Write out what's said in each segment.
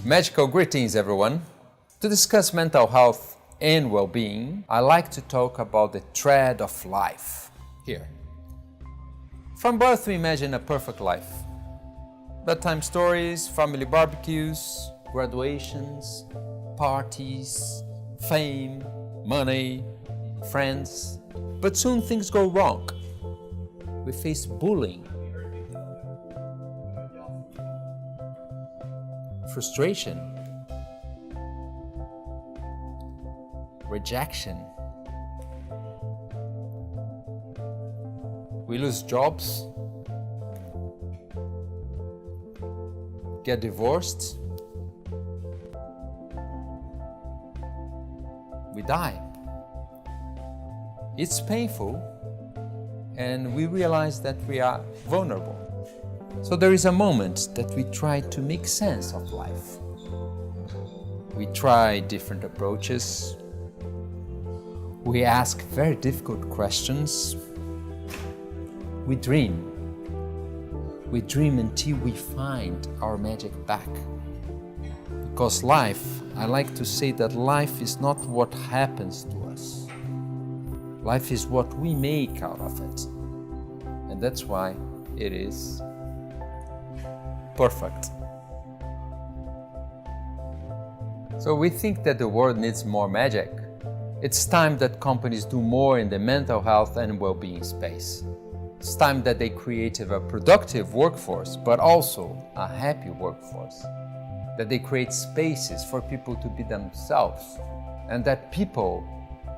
Magical greetings, everyone. To discuss mental health and well-being, I like to talk about the thread of life. Here. From birth, we imagine a perfect life. Bedtime stories, family barbecues, graduations, parties, fame, money, friends. But soon things go wrong. We face bullying, frustration, rejection. We lose jobs, get divorced, we die. It's painful, and we realize that we are vulnerable. So there is a moment that we try to make sense of life. We try different approaches. We ask very difficult questions. We dream. We dream until we find our magic back. Because life, I like to say that life is not what happens to us. Life is what we make out of it. And that's why it is perfect. So we think that the world needs more magic. It's time that companies do more in the mental health and well-being space. It's time that they create a productive workforce, but also a happy workforce. That they create spaces for people to be themselves, and that people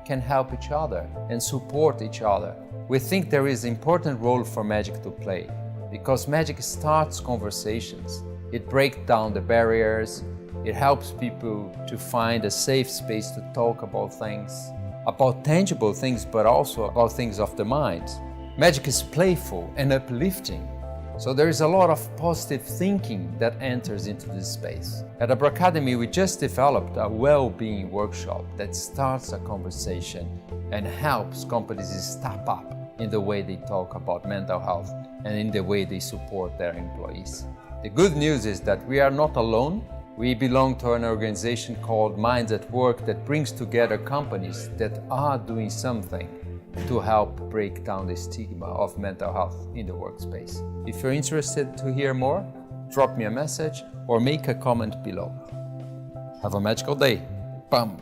can help each other and support each other. We think there is an important role for magic to play, because magic starts conversations. It breaks down the barriers. It helps people to find a safe space to talk about things, about tangible things, but also about things of the mind. Magic is playful and uplifting. So there is a lot of positive thinking that enters into this space. At Abracademy, we just developed a well-being workshop that starts a conversation and helps companies step up in the way they talk about mental health and in the way they support their employees. The good news is that we are not alone. We belong to an organization called Minds at Work that brings together companies that are doing something to help break down the stigma of mental health in the workspace. If you're interested to hear more, drop me a message or make a comment below. Have a magical day. Bam!